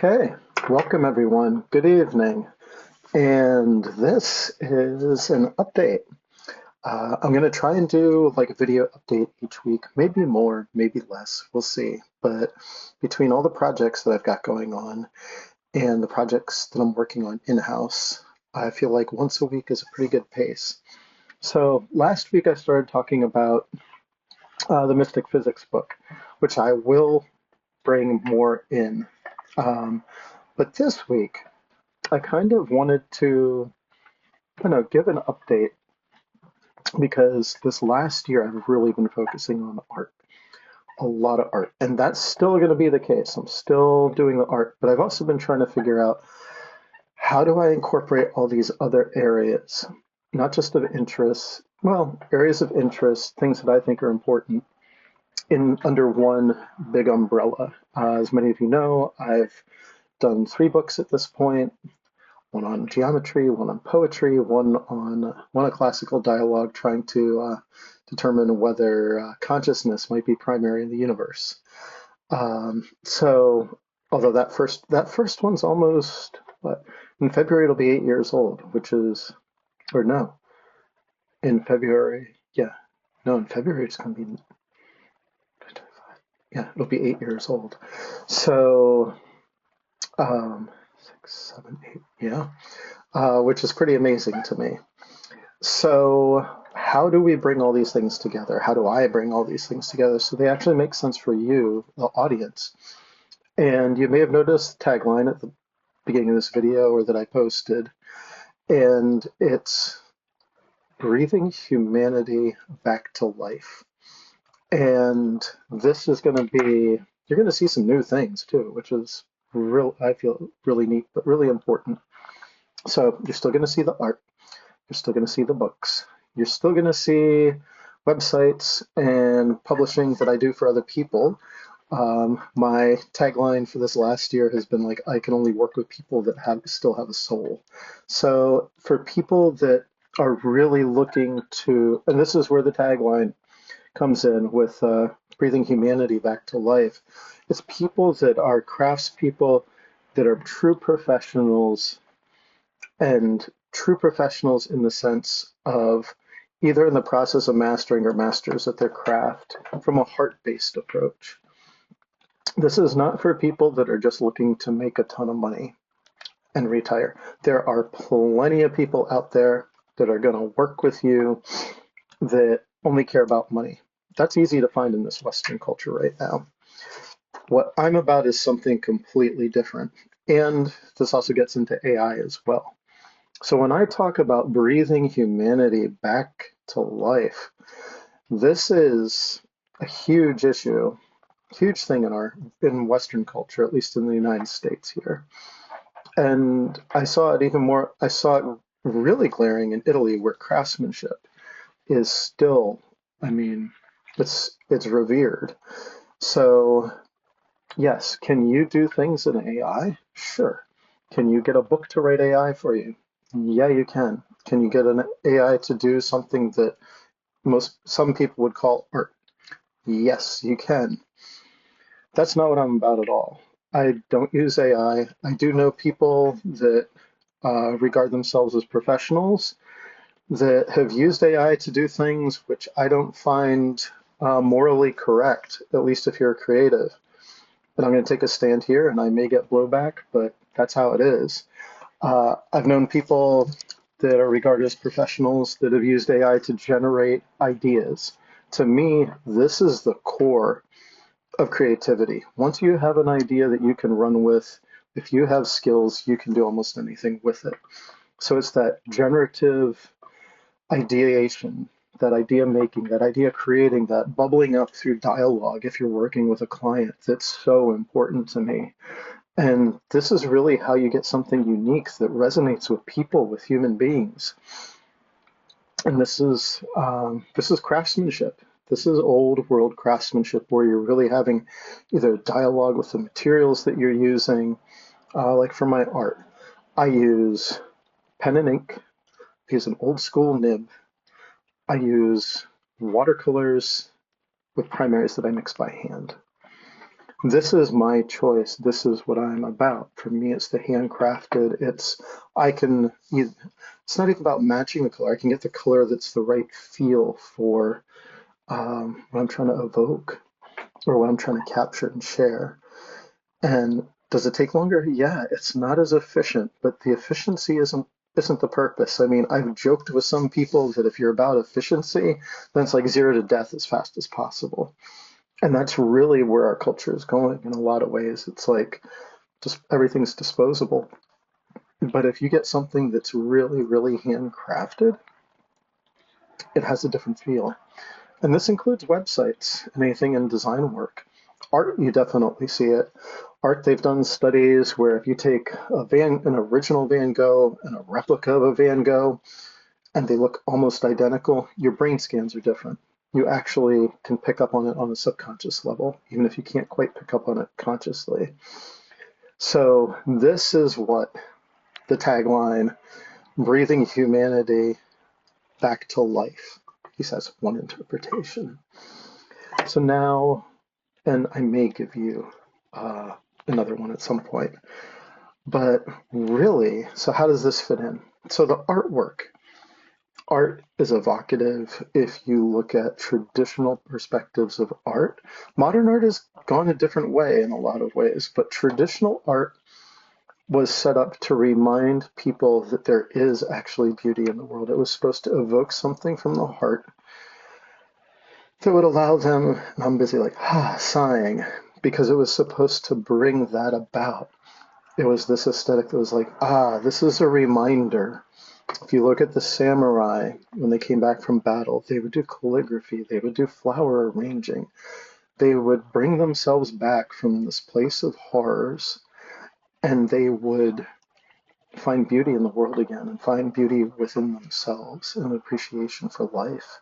Okay, welcome everyone. Good evening. And this is an update. I'm going to try and do like a video update each week, maybe more, maybe less. We'll see. But between all the projects that I've got going on and the projects that I'm working on in-house, I feel like once a week is a pretty good pace. So last week I started talking about the Mystic Physics book, which I will bring more in. Um, but this week, I kind of wanted to, give an update because this last year I've really been focusing on art, a lot of art, and that's still going to be the case. I'm still doing the art, but I've also been trying to figure out how do I incorporate all these other areas, not just of interest, well, areas of interest, things that I think are important in under one big umbrella. As many of you know, I've done 3 books at this point. One on geometry, one on poetry, one a classical dialogue, trying to determine whether consciousness might be primary in the universe. So, although that first one's almost what in February it'll be 8 years old, which is or no, in February, yeah, no, in February it's going to be yeah, it'll be 8 years old. So, um, 6, 7, 8, yeah. Which is pretty amazing to me. So, how do we bring all these things together? How do I bring all these things together so they actually make sense for you, the audience? And you may have noticed the tagline at the beginning of this video or that I posted, and it's breathing humanity back to life. And this is going to be, you're going to see some new things too, which is I feel really neat, but really important. So you're still going to see the art. You're still going to see the books. You're still going to see websites and publishing that I do for other people. My tagline for this last year has been like, I can only work with people that still have a soul. So for people that are really looking to, and this is where the tagline comes in with breathing humanity back to life. It's people that are craftspeople that are true professionals and true professionals in the sense of either in the process of mastering or masters at their craft from a heart-based approach. This is not for people that are just looking to make a ton of money and retire. There are plenty of people out there that are going to work with you that only care about money. That's easy to find in this Western culture right now. What I'm about is something completely different. And this also gets into AI as well. So when I talk about breathing humanity back to life, this is a huge issue, huge thing in Western culture, at least in the United States here. And I saw it really glaring in Italy, where craftsmanship is still, I mean, it's revered. So yes, can you do things in AI? Sure. Can you get a book to write AI for you? Yeah, you can. Can you get an AI to do something that some people would call art? Yes, you can. That's not what I'm about at all. I don't use AI. I do know people that regard themselves as professionals that have used AI to do things which I don't find morally correct, at least if you're creative. And I'm going to take a stand here, and I may get blowback, but that's how it is. I've known people that are regarded as professionals that have used AI to generate ideas. To me, this is the core of creativity. Once you have an idea that you can run with, if you have skills, you can do almost anything with it. So it's that generative ideation, that idea making, that idea creating, that bubbling up through dialogue if you're working with a client, that's so important to me. And this is really how you get something unique that resonates with people, with human beings. And this is craftsmanship. This is old world craftsmanship where you're really having either dialogue with the materials that you're using. Like for my art, I use pen and ink. I use an old school nib. I use watercolors with primaries that I mix by hand. this is my choice. This is what I'm about. For me, it's the handcrafted. I can, it's not even about matching the color. I can get the color that's the right feel for what I'm trying to evoke or what I'm trying to capture and share. And does it take longer? Yeah, it's not as efficient, but the efficiency isn't the purpose. I mean, I've joked with some people that if you're about efficiency, then it's like zero to death as fast as possible. And that's really where our culture is going in a lot of ways. It's like just everything's disposable. But if you get something that's really, really handcrafted, it has a different feel. And this includes websites and anything in design work. Art, you definitely see it. Art, they've done studies where if you take an original Van Gogh and a replica of a Van Gogh, and they look almost identical, your brain scans are different. You actually can pick up on it on a subconscious level, even if you can't quite pick up on it consciously. So this is what the tagline, breathing humanity back to life. He says one interpretation. So now, and I may give you another one at some point, but really, so how does this fit in? So the artwork. Art is evocative if you look at traditional perspectives of art. Modern art has gone a different way in a lot of ways, but traditional art was set up to remind people that there is actually beauty in the world. It was supposed to evoke something from the heart that would allow them, and I'm busy like, sighing, because it was supposed to bring that about. It was this aesthetic that was like, this is a reminder. If you look at the samurai, when they came back from battle, they would do calligraphy, they would do flower arranging. They would bring themselves back from this place of horrors, and they would find beauty in the world again and find beauty within themselves and appreciation for life.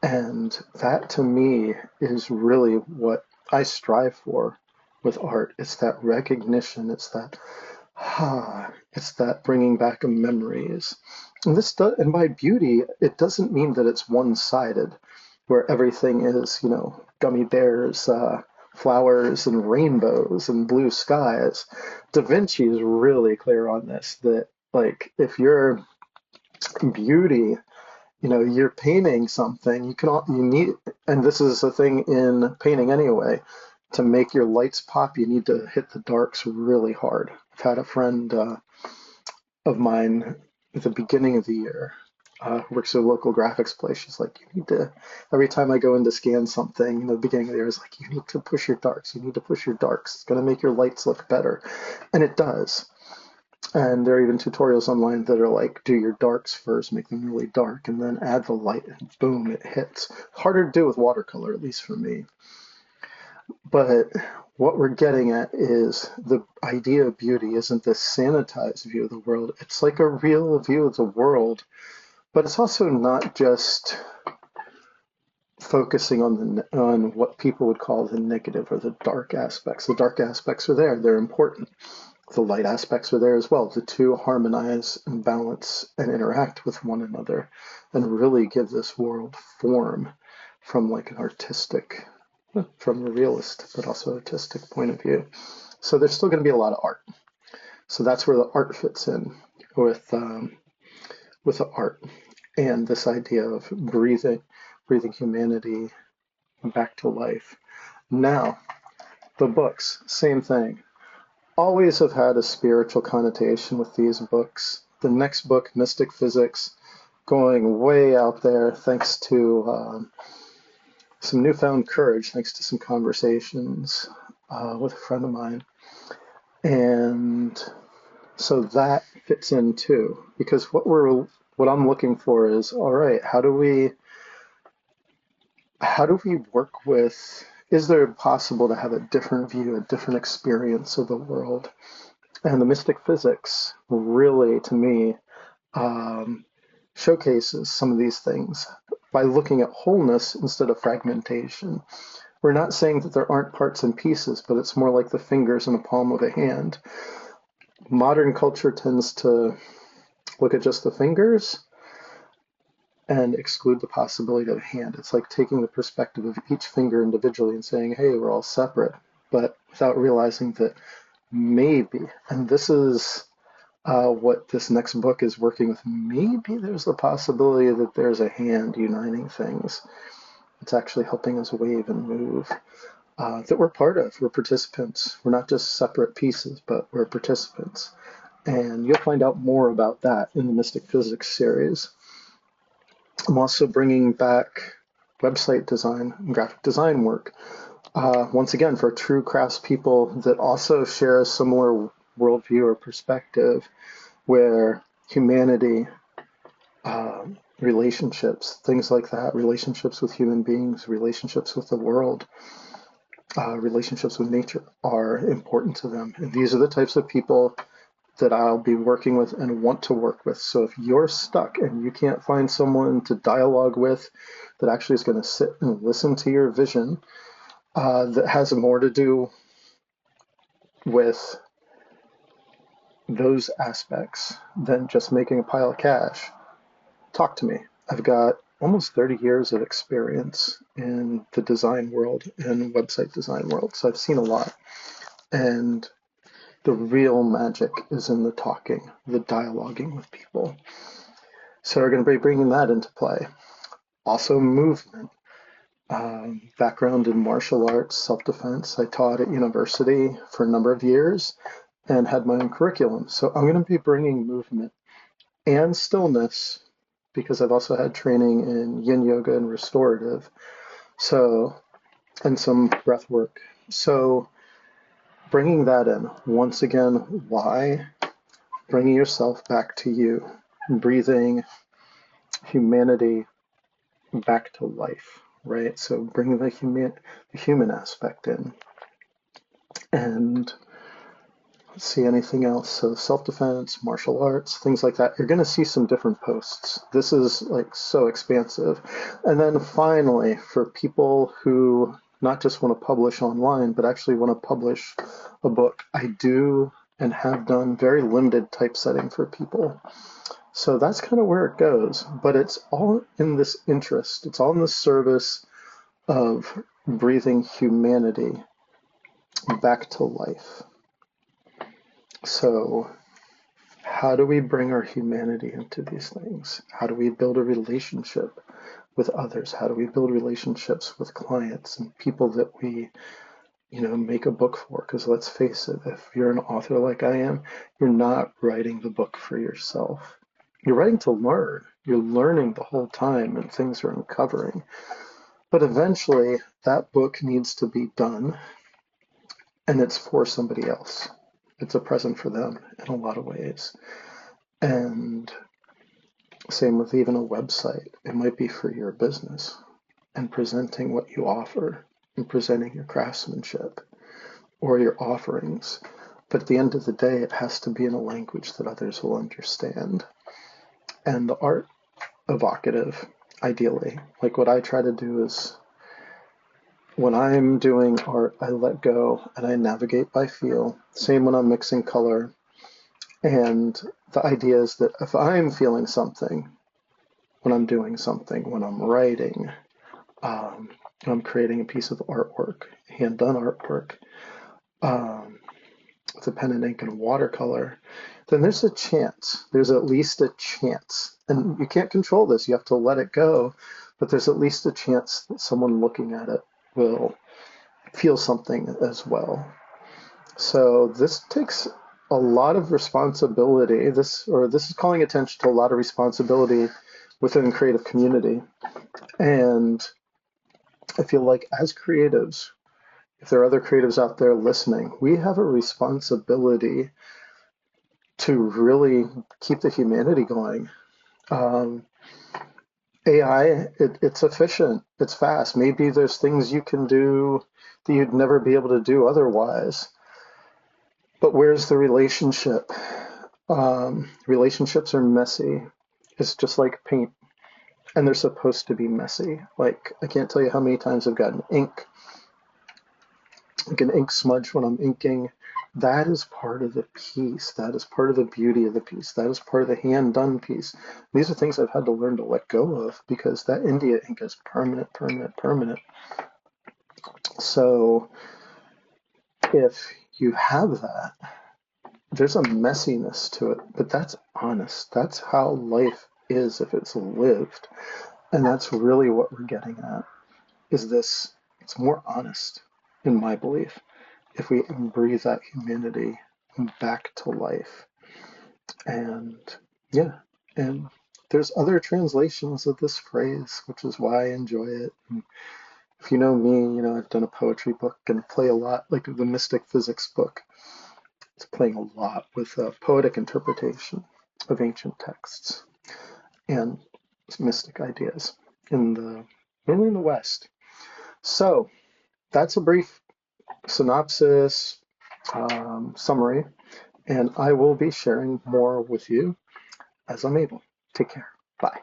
And that to me is really what I strive for with art. It's that recognition. It's that, it's that bringing back of memories. And by beauty, it doesn't mean that it's one-sided, where everything is, gummy bears, flowers, and rainbows and blue skies. Da Vinci is really clear on this, that like if you're beauty, you're painting something, you need, and this is a thing in painting anyway, to make your lights pop, you need to hit the darks really hard. I've had a friend of mine at the beginning of the year who works at a local graphics place. She's like, you need to, every time I go in to scan something, the beginning of the year is like, you need to push your darks. You need to push your darks. It's going to make your lights look better. And it does. And there are even tutorials online that are like, do your darks first, make them really dark, and then add the light, and boom, it hits. Harder to do with watercolor, at least for me. But what we're getting at is the idea of beauty isn't this sanitized view of the world. It's like a real view of the world, but it's also not just focusing on what people would call the negative or the dark aspects. The dark aspects are there, they're important. The light aspects are there as well. The two harmonize and balance and interact with one another and really give this world form from like an artistic, from a realist, but also artistic point of view. So there's still going to be a lot of art. So that's where the art fits in with the art and this idea of breathing humanity back to life. Now, the books, same thing. Always have had a spiritual connotation with these books. The next book, Mystic Physics, going way out there thanks to some newfound courage, thanks to some conversations with a friend of mine. And so that fits in too, because what I'm looking for is, all right, how do we work with, is there possible to have a different view, a different experience of the world? And the mystic physics really, to me, showcases some of these things by looking at wholeness instead of fragmentation. We're not saying that there aren't parts and pieces, but it's more like the fingers in the palm of a hand. Modern culture tends to look at just the fingers and exclude the possibility of a hand. It's like taking the perspective of each finger individually and saying, hey, we're all separate, but without realizing that maybe, and this is what this next book is working with, maybe there's the possibility that there's a hand uniting things. It's actually helping us wave and move. That we're part of. We're participants. We're not just separate pieces, but we're participants. And you'll find out more about that in the Mystic Physics series. I'm also bringing back website design and graphic design work. Once again, for true craftspeople that also share a similar worldview or perspective, where humanity, relationships, things like that, relationships with human beings, relationships with the world, relationships with nature are important to them. And these are the types of people that I'll be working with and want to work with. So if you're stuck and you can't find someone to dialogue with that actually is going to sit and listen to your vision, that has more to do with those aspects than just making a pile of cash, talk to me. I've got almost 30 years of experience in the design world and website design world, so I've seen a lot. And the real magic is in the talking, the dialoguing with people. So we're going to be bringing that into play. Also movement. Background in martial arts, self-defense. I taught at university for a number of years and had my own curriculum. So I'm going to be bringing movement and stillness, because I've also had training in yin yoga and restorative, so, and some breath work. So bringing that in, once again, why? Bringing yourself back to you, breathing humanity back to life, right? So bringing the human aspect in. And let's see, anything else? So self-defense, martial arts, things like that. You're going to see some different posts. This is like so expansive. And then finally, for people who not just want to publish online, but actually want to publish a book, I do and have done very limited typesetting for people. So that's kind of where it goes, but it's all in this interest. It's all in the service of breathing humanity back to life. So how do we bring our humanity into these things? How do we build a relationship with others? How do we build relationships with clients and people that we, make a book for? Because let's face it, if you're an author like I am, you're not writing the book for yourself. You're writing to learn. You're learning the whole time and things are uncovering. But eventually that book needs to be done, and it's for somebody else. It's a present for them in a lot of ways. And same with even a website. It might be for your business and presenting what you offer and presenting your craftsmanship or your offerings. But at the end of the day, it has to be in a language that others will understand. And the art evocative, ideally. Like what I try to do is, when I'm doing art, I let go and I navigate by feel. Same when I'm mixing color. And the idea is that if I'm feeling something, when I'm doing something, when I'm writing, when I'm creating a piece of artwork, hand-done artwork, with a pen and ink and a watercolor, then there's a chance. There's at least a chance. And you can't control this. You have to let it go. But there's at least a chance that someone looking at it will feel something as well. So this takes a lot of responsibility. This is calling attention to a lot of responsibility within the creative community. And I feel like as creatives, if there are other creatives out there listening, we have a responsibility to really keep the humanity going. AI, it's efficient, it's fast. Maybe there's things you can do that you'd never be able to do otherwise. But where's the relationship? Relationships are messy. It's just like paint. And they're supposed to be messy. Like, I can't tell you how many times I've gotten ink, like an ink smudge when I'm inking. That is part of the piece. That is part of the beauty of the piece. That is part of the hand-done piece. These are things I've had to learn to let go of, because that India ink is permanent, permanent, permanent. So if you have that, there's a messiness to it, but that's honest. That's how life is if it's lived. And that's really what we're getting at, is this, it's more honest, in my belief, if we breathe that humanity back to life. And yeah, and there's other translations of this phrase, which is why I enjoy it. And if you know me, I've done a poetry book and play a lot, like the Mystic Physics book. It's playing a lot with poetic interpretation of ancient texts and mystic ideas mainly in the West. So that's a brief synopsis, summary, and I will be sharing more with you as I'm able. Take care. Bye.